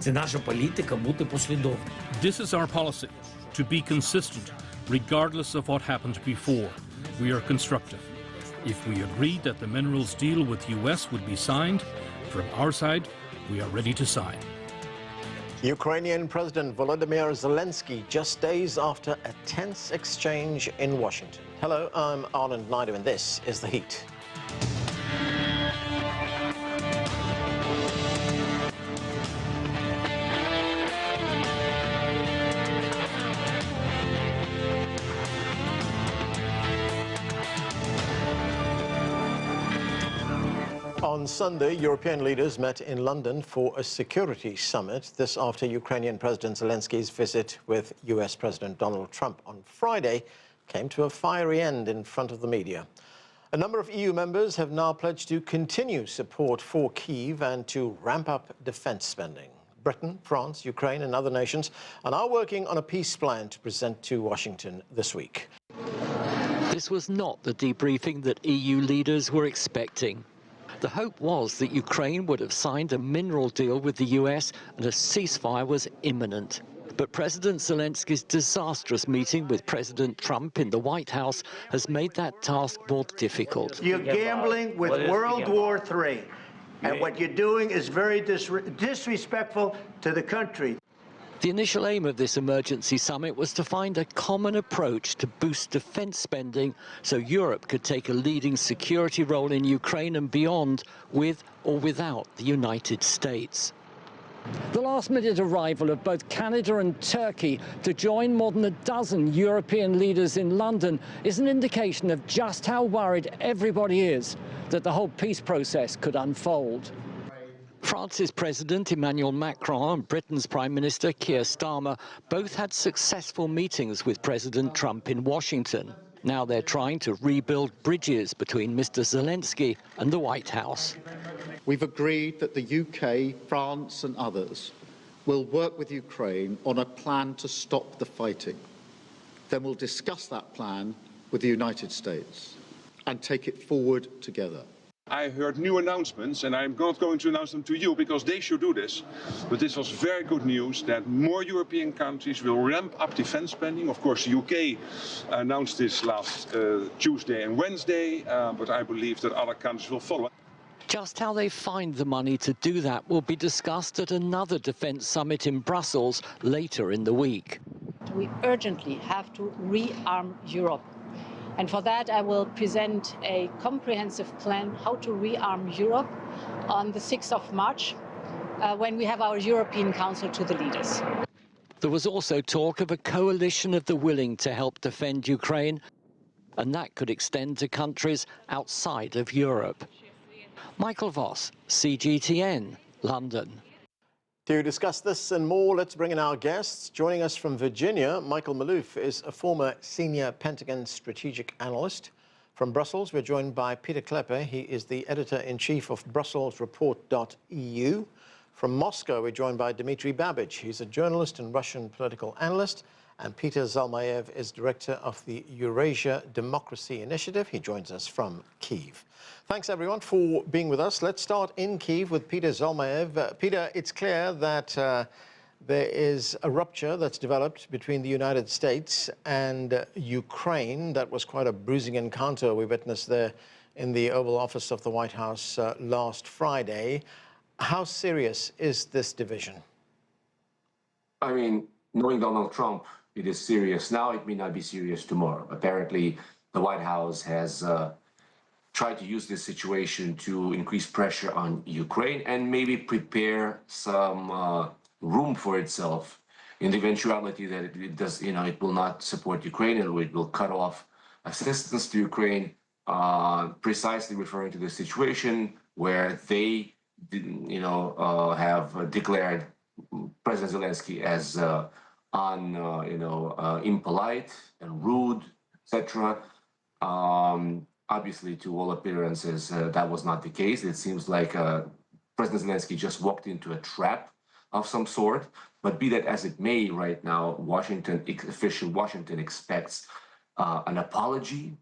Це наша політика бути послідовною. This is our policy, to be consistent, regardless of what happened before. We are constructive. If we agreed that the minerals deal with US would be signed, from our side, we are ready to sign. Ukrainian President Volodymyr Zelenskyy just days after a tense exchange in Washington. Hello, I'm Arnold Naidu and this is The Heat. On Sunday, European leaders met in London for a security summit. This after Ukrainian President Zelenskyy's visit with US President Donald Trump on Friday came to a fiery end in front of the media. A number of EU members have now pledged to continue support for Kyiv and to ramp up defense spending. Britain, France, Ukraine and other nations are now working on a peace plan to present to Washington this week. This was not the debriefing that EU leaders were expecting. The hope was that Ukraine would have signed a mineral deal with the US and a ceasefire was imminent. But President Zelensky's disastrous meeting with President Trump in the White House has made that task more difficult. You're gambling with World War III, and what you're doing is very disrespectful to the country. The initial aim of this emergency summit was to find a common approach to boost defense spending so Europe could take a leading security role in Ukraine and beyond, with or without the United States. The last-minute arrival of both Canada and Turkey to join more than a dozen European leaders in London is an indication of just how worried everybody is that the whole peace process could unfold. France's President Emmanuel Macron and Britain's Prime Minister Keir Starmer both had successful meetings with President Trump in Washington. Now they're trying to rebuild bridges between Mr. Zelenskyy and the White House. We've agreed that the UK, France and others will work with Ukraine on a plan to stop the fighting. Then we'll discuss that plan with the United States and take it forward together. I heard new announcements, and I'm not going to announce them to you because they should do this. But this was very good news that more European countries will ramp up defense spending. Of course, the UK announced this last Tuesday and Wednesday, but I believe that other countries will follow. Just how they find the money to do that will be discussed at another defense summit in Brussels later in the week. We urgently have to rearm Europe. And for that, I will present a comprehensive plan how to rearm Europe on the 6th of March, when we have our European Council to the leaders. There was also talk of a coalition of the willing to help defend Ukraine, and that could extend to countries outside of Europe. Michael Voss, CGTN, London. To discuss this and more, let's bring in our guests. Joining us from Virginia, Michael Maloof is a former Senior Pentagon strategic analyst. From Brussels, we're joined by Pieter Cleppe. He is the editor-in-chief of BrusselsReport.eu. From Moscow, we're joined by Dmitry Babich. He's a journalist and Russian political analyst. And Pieter Zalmayev is director of the Eurasia Democracy Initiative. He joins us from Kyiv. Thanks, everyone, for being with us. Let's start in Kyiv with Pieter Zalmayev. Pieter, it's clear that there is a rupture that's developed between the United States and Ukraine. That was quite a bruising encounter we witnessed there in the Oval Office of the White House last Friday. How serious is this division? I mean, knowing Donald Trump, it is serious now. It may not be serious tomorrow. Apparently, the White House has tried to use this situation to increase pressure on Ukraine and maybe prepare some room for itself in the eventuality that it does, it will not support Ukraine and it will cut off assistance to Ukraine, precisely referring to the situation where they, have declared President Zelenskyy as impolite and rude, etc. Obviously, to all appearances, that was not the case. It seems like President Zelenskyy just walked into a trap of some sort. But be that as it may, right now, official Washington expects an apology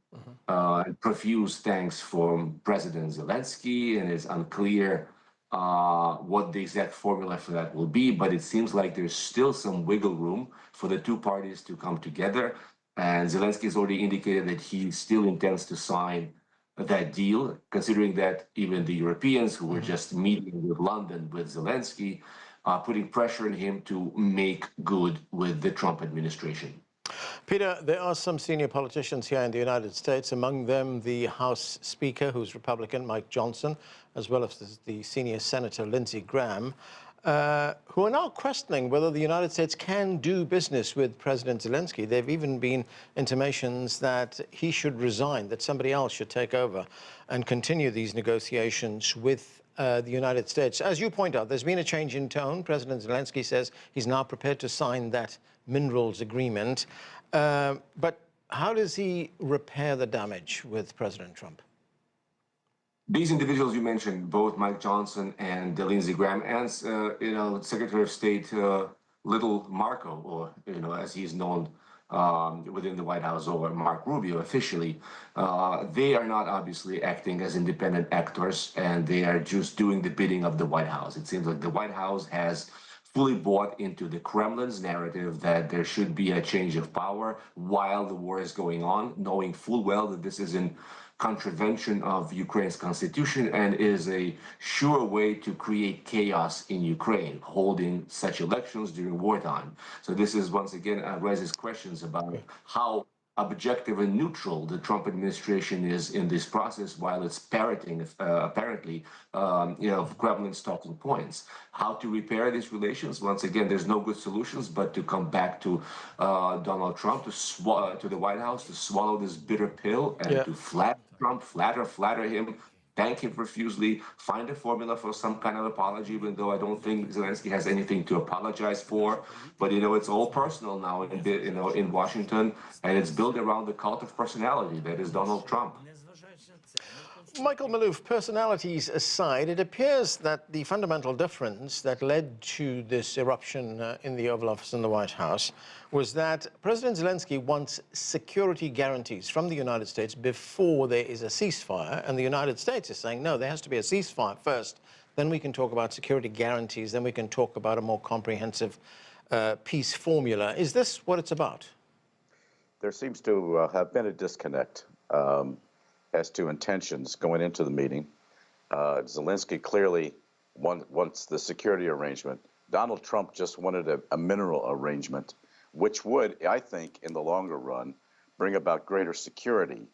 and profuse thanks from President Zelenskyy, and it's unclear what the exact formula for that will be, but it seems like there's still some wiggle room for the two parties to come together. And Zelensky has already indicated that he still intends to sign that deal, considering that even the Europeans who were just meeting with London with Zelensky are putting pressure on him to make good with the Trump administration. Peter, there are some senior politicians here in the United States, among them the House Speaker, who's Republican, Mike Johnson, as well as the senior Senator Lindsey Graham, who are now questioning whether the United States can do business with President Zelensky. There have even been intimations that he should resign, that somebody else should take over and continue these negotiations with the United States. As you point out, there's been a change in tone. President Zelensky says he's now prepared to sign that minerals agreement. But how does he repair the damage with President Trump? These individuals you mentioned, both Mike Johnson and Lindsey Graham, and Secretary of State Little Marco, or as he's known within the White House, or Mark Rubio officially, they are not obviously acting as independent actors, and they are just doing the bidding of the White House. It seems like the White House has fully bought into the Kremlin's narrative that there should be a change of power while the war is going on, knowing full well that this is in contravention of Ukraine's constitution and is a sure way to create chaos in Ukraine, holding such elections during wartime. So this is, once again, raises questions about how objective and neutral the Trump administration is in this process, while it's parroting, apparently, Kremlin's talking points. How to repair these relations? Once again, there's no good solutions, but to come back to Donald Trump, to the White House, to swallow this bitter pill and to flatter Trump, flatter him, thank him profusely, find a formula for some kind of apology, even though I don't think Zelensky has anything to apologize for. But, it's all personal now in Washington, and it's built around the cult of personality that is Donald Trump. Michael Maloof, personalities aside, it appears that the fundamental difference that led to this eruption in the Oval Office in the White House was that President Zelensky wants security guarantees from the United States before there is a ceasefire, and the United States is saying, no, there has to be a ceasefire first, then we can talk about security guarantees, then we can talk about a more comprehensive peace formula. Is this what it's about? There seems to have been a disconnect as to intentions going into the meeting. Zelensky clearly wants the security arrangement. Donald Trump just wanted a mineral arrangement, which would, I think, in the longer run, bring about greater security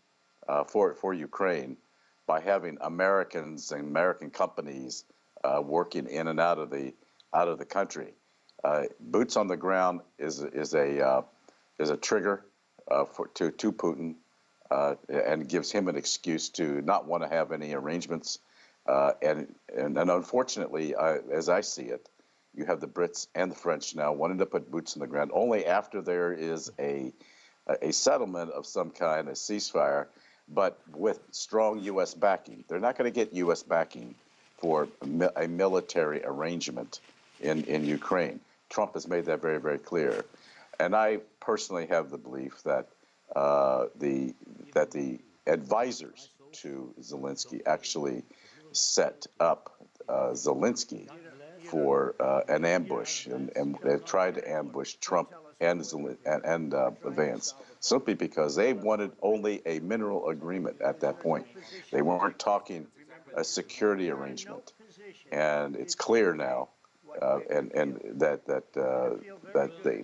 for Ukraine by having Americans and American companies working in and out of the country. Boots on the ground is a trigger to Putin. And gives him an excuse to not want to have any arrangements. And unfortunately, as I see it, you have the Brits and the French now wanting to put boots on the ground only after there is a settlement of some kind, a ceasefire, but with strong U.S. backing. They're not going to get U.S. backing for a military arrangement in Ukraine. Trump has made that very, very clear. And I personally have the belief that the advisors to Zelensky actually set up Zelensky for an ambush and tried to ambush Trump and Vance, simply because they wanted only a mineral agreement at that point. They weren't talking a security arrangement, and it's clear now, and that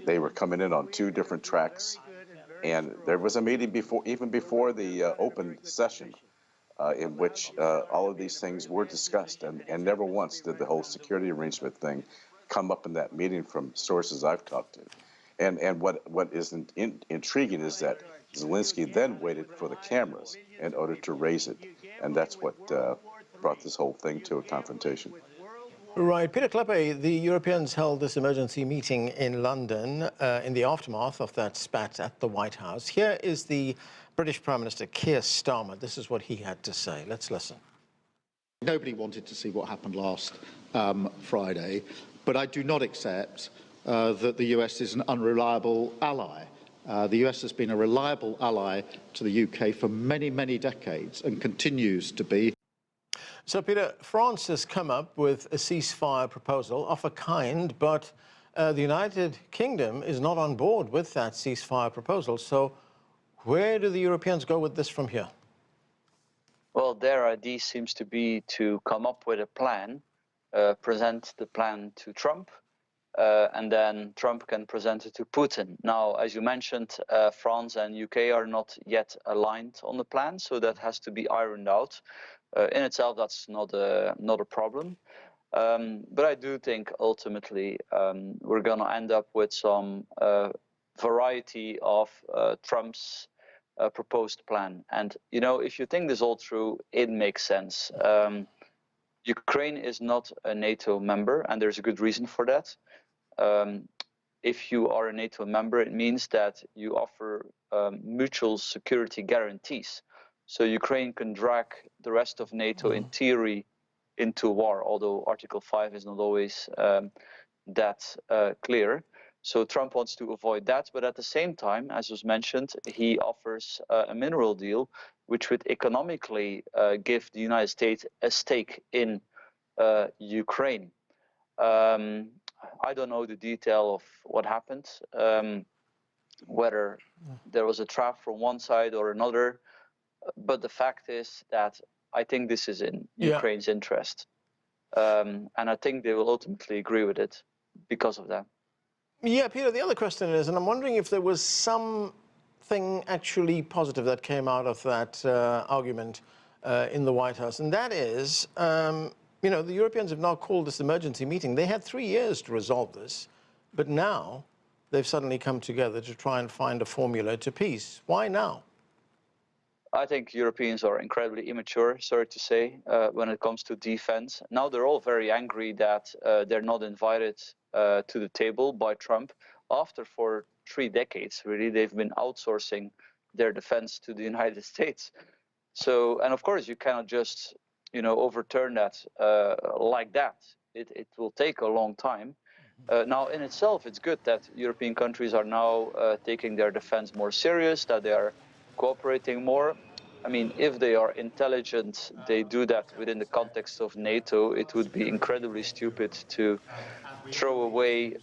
they were coming in on two different tracks. And there was a meeting even before the open session in which all of these things were discussed, and never once did the whole security arrangement thing come up in that meeting from sources I've talked to. And what is intriguing is that Zelensky then waited for the cameras in order to raise it, and that's what brought this whole thing to a confrontation. Right. Pieter Cleppe, the Europeans held this emergency meeting in London in the aftermath of that spat at the White House. Here is the British Prime Minister Keir Starmer. This is what he had to say. Let's listen. Nobody wanted to see what happened last Friday, but I do not accept that the US is an unreliable ally. The US has been a reliable ally to the UK for many, many decades and continues to be. So, Peter, France has come up with a ceasefire proposal of a kind, but the United Kingdom is not on board with that ceasefire proposal. So where do the Europeans go with this from here? Well, their idea seems to be to come up with a plan, present the plan to Trump, and then Trump can present it to Putin. Now, as you mentioned, France and UK are not yet aligned on the plan, so that has to be ironed out. In itself, that's not a problem. But I do think ultimately we're going to end up with some variety of Trump's proposed plan. And, you know, if you think this all through, it makes sense. Ukraine is not a NATO member, and there's a good reason for that. If you are a NATO member, it means that you offer mutual security guarantees. So Ukraine can drag the rest of NATO in theory into war, although Article 5 is not always that clear. So Trump wants to avoid that, but at the same time, as was mentioned, he offers a mineral deal, which would economically give the United States a stake in Ukraine. I don't know the detail of what happened, whether there was a trap from one side or another, but the fact is that I think this is in Ukraine's interest. And I think they will ultimately agree with it because of that. Yeah, Peter, the other question is, and I'm wondering if there was something actually positive that came out of that argument in the White House, and that is, you know, the Europeans have now called this emergency meeting. They had 3 years to resolve this, but now they've suddenly come together to try and find a formula to peace. Why now? I think Europeans are incredibly immature, sorry to say, when it comes to defense. Now they're all very angry that they're not invited to the table by Trump. After for 3 decades, really, they've been outsourcing their defense to the United States. So, and of course, you cannot just, you know, overturn that like that. It will take a long time. Now, in itself, it's good that European countries are now taking their defense more serious, that they are cooperating more. I mean, if they are intelligent, they do that within the context of NATO. It would be incredibly stupid to throw away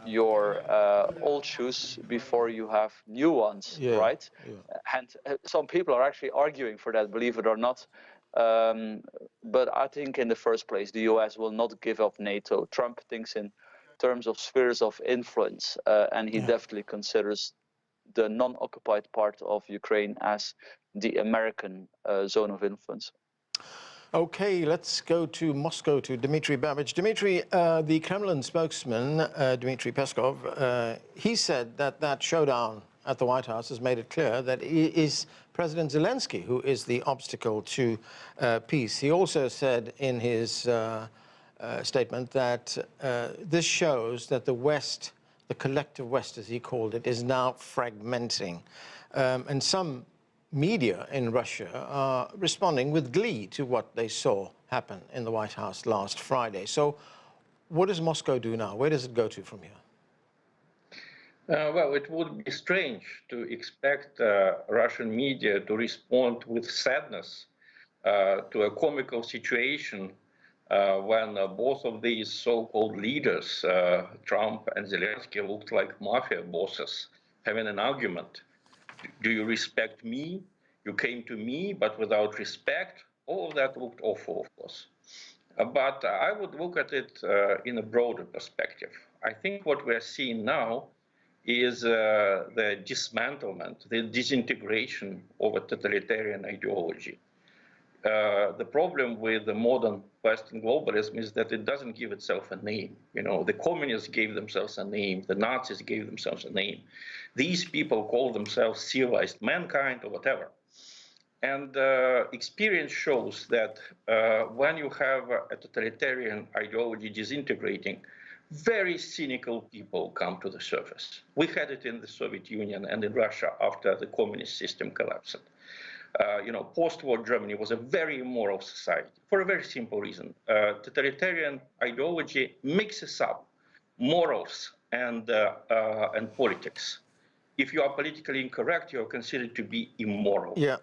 your old shoes before you have new ones, right? Yeah. And some people are actually arguing for that, believe it or not. But I think in the first place, the US will not give up NATO. Trump thinks in terms of spheres of influence, and he definitely considers the non-occupied part of Ukraine as the American zone of influence. Okay, let's go to Moscow to Dmitry Babich. Dmitry, the Kremlin spokesman, Dmitry Peskov, he said that that showdown at the White House has made it clear that it is President Zelenskyy who is the obstacle to peace. He also said in his statement that this shows that the West, the collective West, as he called it, is now fragmenting. And some media in Russia are responding with glee to what they saw happen in the White House last Friday. So what does Moscow do now? Where does it go to from here? Well, it would be strange to expect Russian media to respond with sadness to a comical situation when both of these so-called leaders, Trump and Zelenskyy, looked like mafia bosses having an argument. Do you respect me? You came to me, but without respect. All of that looked awful, of course. But I would look at it in a broader perspective. I think what we're seeing now is the dismantlement, the disintegration of a totalitarian ideology. The problem with the modern Western globalism is that it doesn't give itself a name. You know, the communists gave themselves a name, the Nazis gave themselves a name. These people call themselves civilized mankind or whatever. And experience shows that when you have a totalitarian ideology disintegrating, very cynical people come to the surface. We had it in the Soviet Union and in Russia after the communist system collapsed. You know, post-war Germany was a very immoral society for a very simple reason. Totalitarian ideology mixes up morals and politics. If you are politically incorrect, you are considered to be immoral. Yeah.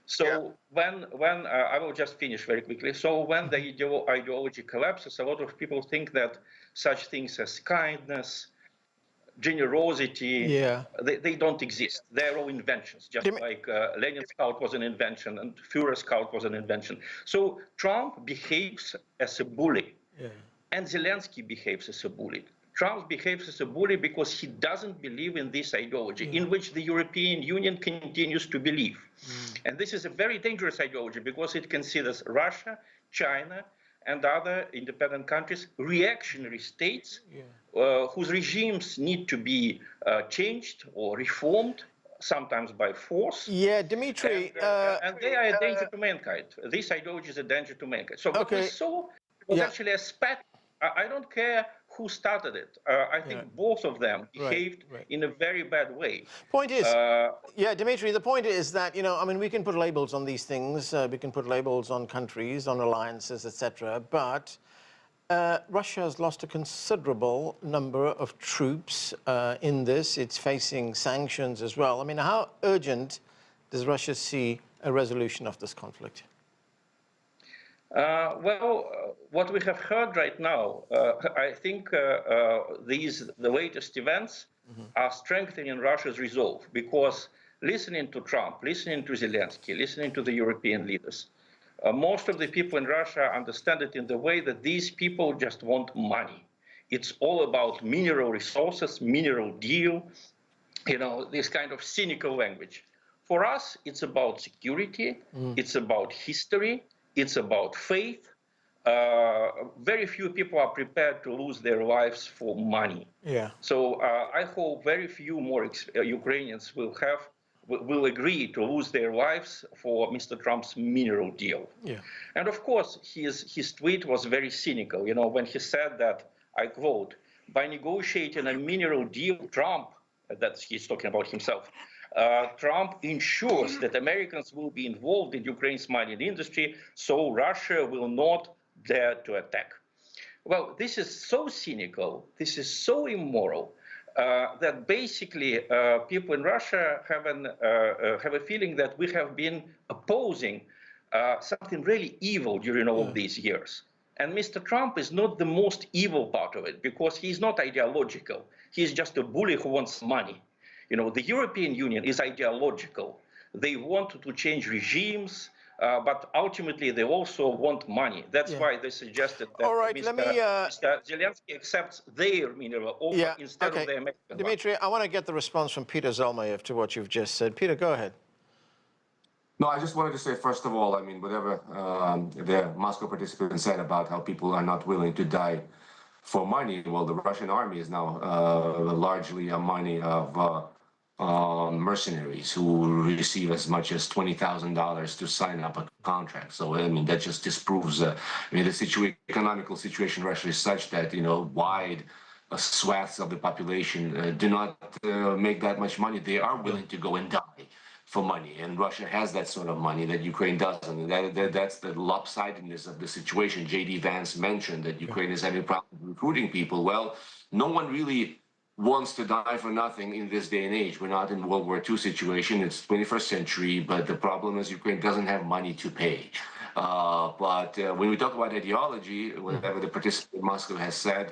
So when I will just finish very quickly. So when the ideology collapses, a lot of people think that such things as kindness, generosity, they don't exist. They're all inventions, just like Lenin's cult was an invention and Führer's cult was an invention. So Trump behaves as a bully, and Zelensky behaves as a bully. Trump behaves as a bully because he doesn't believe in this ideology, in which the European Union continues to believe. And this is a very dangerous ideology because it considers Russia, China, and other independent countries reactionary states whose regimes need to be changed or reformed, sometimes by force. Dmitry. And they are a danger to mankind. This ideology is a danger to mankind. So what we saw was actually a spat. I don't care who started it. I think both of them behaved in a very bad way. Point is, Dmitry, the point is that, I mean, we can put labels on these things. We can put labels on countries, on alliances, etc. But Russia has lost a considerable number of troops in this. It's facing sanctions as well. I mean, how urgent does Russia see a resolution of this conflict? What we have heard right now, I think the latest events are strengthening Russia's resolve, because listening to Trump, listening to Zelensky, listening to the European leaders, most of the people in Russia understand it in the way that these people just want money. It's all about mineral resources, mineral deal, this kind of cynical language. For us, it's about security, it's about history, it's about faith. Very few people are prepared to lose their lives for money. So I hope very few more Ukrainians will agree to lose their lives for Mr. Trump's mineral deal. And of course, his tweet was very cynical. When he said that, I quote, "By negotiating a mineral deal, Trump," that he's talking about himself, Trump ensures that Americans will be involved in Ukraine's mining industry, so Russia will not dare to attack. Well, this is so cynical, this is so immoral, that basically people in Russia have a feeling that we have been opposing something really evil during all of these years. And Mr. Trump is not the most evil part of it, because he's not ideological. He's just a bully who wants money. The European Union is ideological. They want to change regimes, but ultimately they also want money. That's why they suggested that Mr. Zelensky accepts their mineral offer instead of the American one. Dmitry, I want to get the response from Pieter Zalmayev to what you've just said. Pieter, go ahead. No, I just wanted to say, first of all, I mean, whatever the Moscow participants said about how people are not willing to die for money, well, the Russian army is now largely a money of mercenaries who receive as much as $20,000 to sign up a contract. So, I mean, that just disproves, the economical situation in Russia is such that, wide swaths of the population do not make that much money. They are willing to go and die for money, and Russia has that sort of money that Ukraine doesn't. That's the lopsidedness of the situation. J.D. Vance mentioned that Ukraine is having problems recruiting people. Well, no one really wants to die for nothing in this day and age. We're not in World War II situation, it's 21st century, but the problem is Ukraine doesn't have money to pay. But when we talk about ideology, whatever the participant in Moscow has said,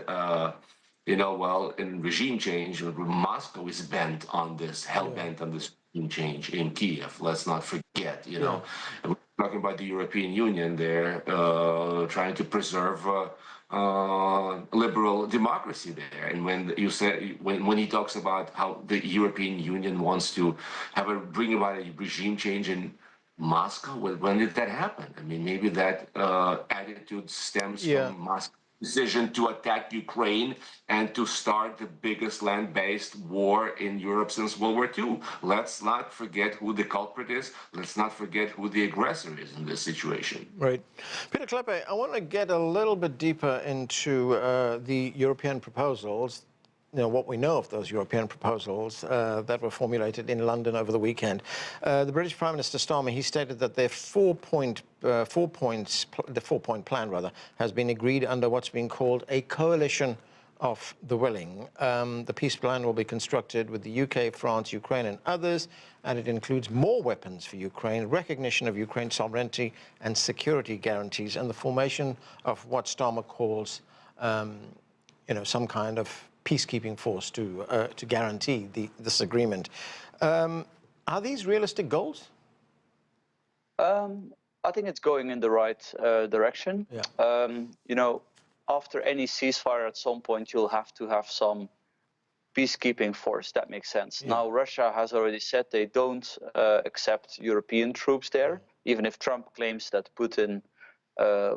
well, in regime change, Moscow is bent on this, hell-bent on this regime change in Kyiv. Let's not forget, We're talking about the European Union, they're trying to preserve liberal democracy there. And when you say, when he talks about how the European Union wants to bring about a regime change in Moscow, when did that happen? I mean, maybe that attitude stems from Moscow's decision to attack Ukraine and to start the biggest land-based war in Europe since World War II. Let's not forget who the culprit is. Let's not forget who the aggressor is in this situation. Right. Pieter Cleppe, I want to get a little bit deeper into the European proposals. What we know of those European proposals that were formulated in London over the weekend. The British Prime Minister Starmer, he stated that their four-point plan, has been agreed under what's being called a coalition of the willing. The peace plan will be constructed with the UK, France, Ukraine and others, and it includes more weapons for Ukraine, recognition of Ukraine's sovereignty and security guarantees, and the formation of what Starmer calls, some kind of peacekeeping force to guarantee this agreement. Are these realistic goals? I think it's going in the right direction. Yeah. After any ceasefire, at some point, you'll have to have some peacekeeping force. That makes sense. Yeah. Now, Russia has already said they don't accept European troops there, even if Trump claims that Putin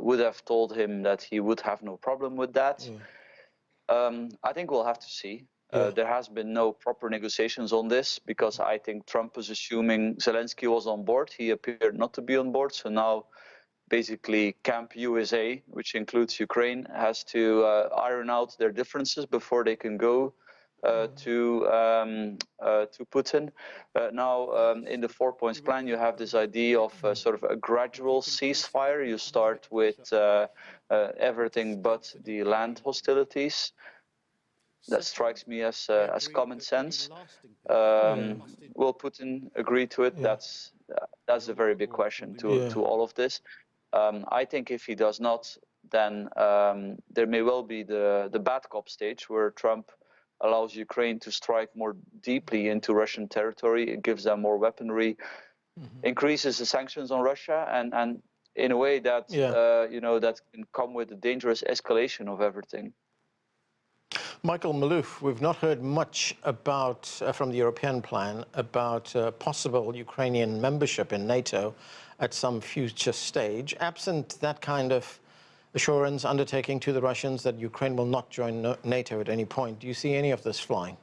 would have told him that he would have no problem with that. Yeah. I think we'll have to see. Yeah. There has been no proper negotiations on this because I think Trump was assuming Zelenskyy was on board. He appeared not to be on board. So now basically Camp USA, which includes Ukraine, has to iron out their differences before they can go to Putin. Now, in the 4 points plan, you have this idea of sort of a gradual ceasefire. You start with everything but the land hostilities. That strikes me as common sense. Will Putin agree to it? Yeah. That's a very big question to all of this. I think if he does not, then there may well be the bad cop stage where Trump allows Ukraine to strike more deeply into Russian territory. It gives them more weaponry, increases the sanctions on Russia, and in a way that that can come with a dangerous escalation of everything. Michael Maloof, we've not heard much about, from the European plan, about possible Ukrainian membership in NATO at some future stage. Absent that kind of assurance undertaking to the Russians that Ukraine will not join NATO at any point, do you see any of this flying?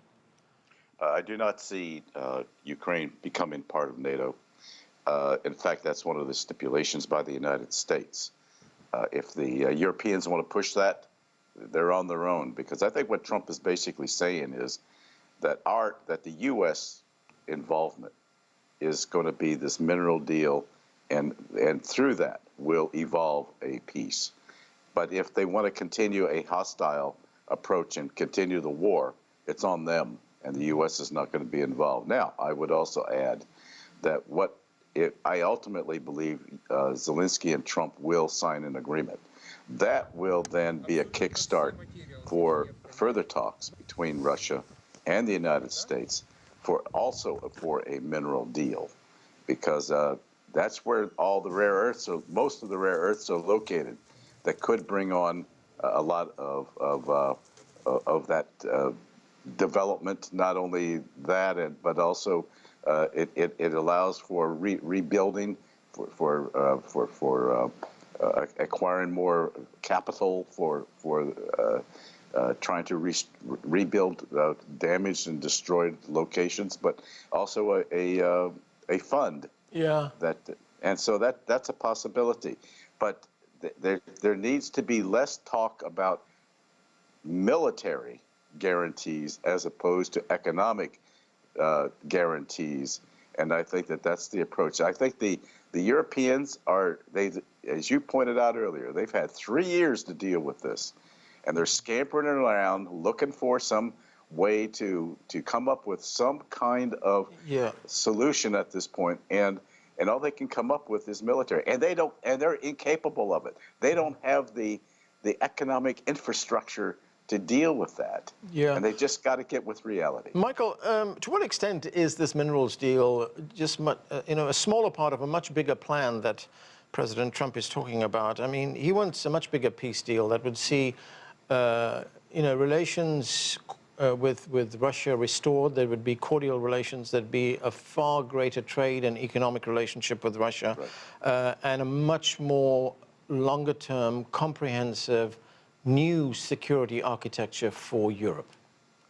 I do not see Ukraine becoming part of NATO. In fact, that's one of the stipulations by the United States. If the Europeans want to push that, they're on their own, because I think what Trump is basically saying is that the U.S. involvement is going to be this mineral deal, and through that will evolve a peace. But if they want to continue a hostile approach and continue the war, it's on them, and the U.S. is not going to be involved. Now, I would also add that I ultimately believe Zelenskyy and Trump will sign an agreement. That will then be a kickstart for further talks between Russia and the United States for a mineral deal, because that's where all the rare earths, or most of the rare earths, are located. That could bring on a lot of that development. Not only that, but also it allows for rebuilding, for acquiring more capital, for trying to rebuild damaged and destroyed locations, but also a fund. Yeah. So that's a possibility. But there needs to be less talk about military guarantees as opposed to economic guarantees, and I think that's the approach. I think the Europeans as you pointed out earlier, they've had 3 years to deal with this, and they're scampering around looking for some way to come up with some kind of solution at this point, and all they can come up with is military, and they're incapable of it. They don't have the economic infrastructure to deal with that. Yeah. And they just got to get with reality. Michael, to what extent is this minerals deal just a smaller part of a much bigger plan that President Trump is talking about? I mean, he wants a much bigger peace deal that would see, relations with Russia restored. There would be cordial relations. There'd be a far greater trade and economic relationship with Russia, and a much more longer-term, comprehensive, new security architecture for Europe.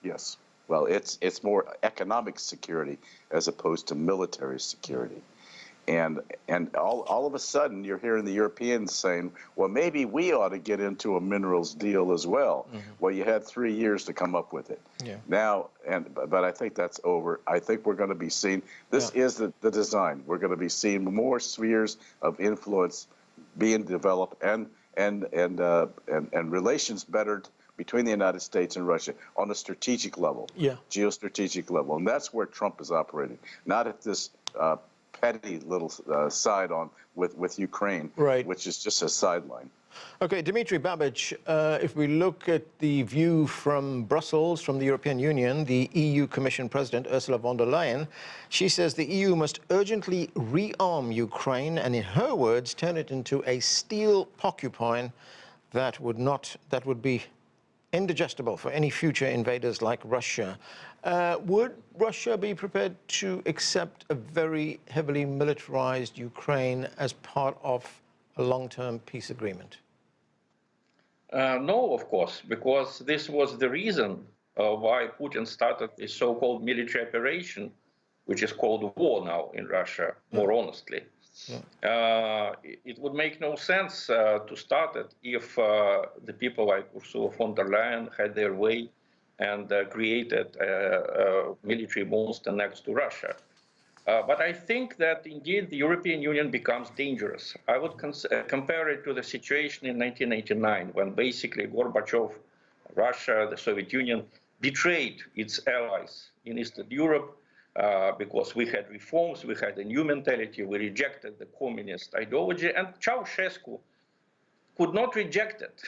Yes. Well, it's more economic security as opposed to military security. And all of a sudden, you're hearing the Europeans saying, well, maybe we ought to get into a minerals deal as well. Mm-hmm. Well, you had 3 years to come up with it. Yeah. Now, but I think that's over. I think we're going to be seeing, this is the design. We're going to be seeing more spheres of influence being developed and relations bettered between the United States and Russia on the strategic level, geostrategic level. And that's where Trump is operating, not at this petty little side on with Ukraine, which is just a sideline. Okay, Dmitry Babich, if we look at the view from Brussels, from the European Union, the EU Commission President Ursula von der Leyen, she says the EU must urgently rearm Ukraine and, in her words, turn it into a steel porcupine that would be indigestible for any future invaders like Russia. Would Russia be prepared to accept a very heavily militarized Ukraine as part of a long-term peace agreement? No, of course, because this was the reason why Putin started a so-called military operation, which is called war now in Russia, more honestly. It would make no sense to start it if the people like Ursula von der Leyen had their way and created a military monster next to Russia. But I think that indeed the European Union becomes dangerous. I would compare it to the situation in 1989 when basically Gorbachev, Russia, the Soviet Union betrayed its allies in Eastern Europe because we had reforms, we had a new mentality, we rejected the communist ideology, and Ceausescu could not reject it.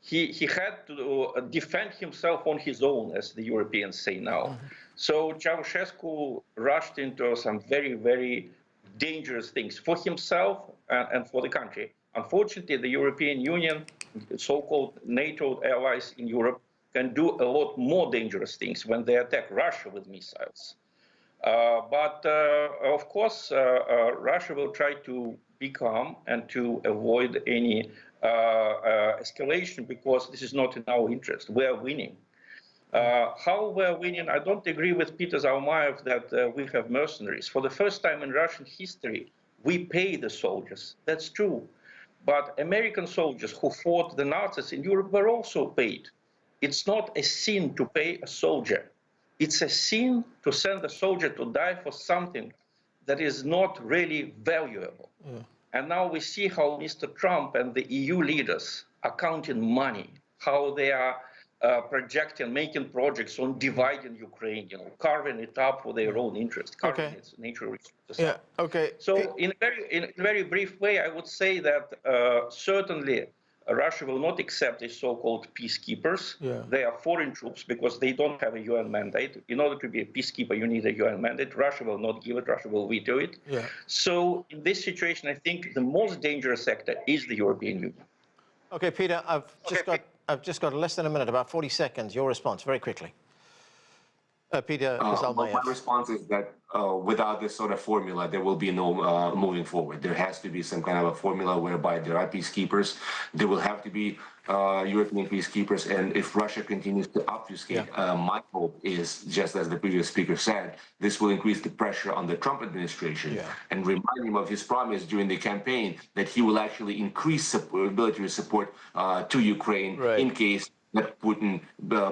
He had to defend himself on his own, as the Europeans say now. So Ceausescu rushed into some very, very dangerous things for himself and for the country. Unfortunately, the European Union, so-called NATO allies in Europe, can do a lot more dangerous things when they attack Russia with missiles. But of course, Russia will try to be calm and to avoid any escalation, because this is not in our interest. We are winning. How we are winning, I don't agree with Pieter Zalmayev that we have mercenaries. For the first time in Russian history, we pay the soldiers. That's true. But American soldiers who fought the Nazis in Europe were also paid. It's not a sin to pay a soldier. It's a sin to send a soldier to die for something that is not really valuable. And now we see how Mr. Trump and the EU leaders are counting money, how they are projecting, making projects on dividing Ukraine, carving it up for their own interest, carving its natural resources. So in a very brief way, I would say that certainly Russia will not accept these so-called peacekeepers. They are foreign troops because they don't have a UN mandate. In order to be a peacekeeper, you need a UN mandate. Russia will not give it. Russia will veto it. So in this situation, I think the most dangerous sector is the European Union. Okay, Peter, I've just got less than a minute, about 40 seconds. Your response, very quickly. Pieter Zalmayev. My response is that without this sort of formula, there will be no moving forward. There has to be some kind of a formula whereby there are peacekeepers. There will have to be European peacekeepers. And if Russia continues to obfuscate, my hope is, just as the previous speaker said, this will increase the pressure on the Trump administration and remind him of his promise during the campaign that he will actually increase military support to Ukraine in case that Putin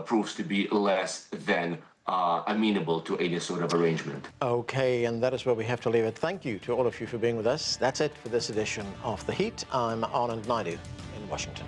proves to be less than amenable to any sort of arrangement. Okay, and that is where we have to leave it. Thank you to all of you for being with us. That's it for this edition of The Heat. I'm Anand Naidu in Washington.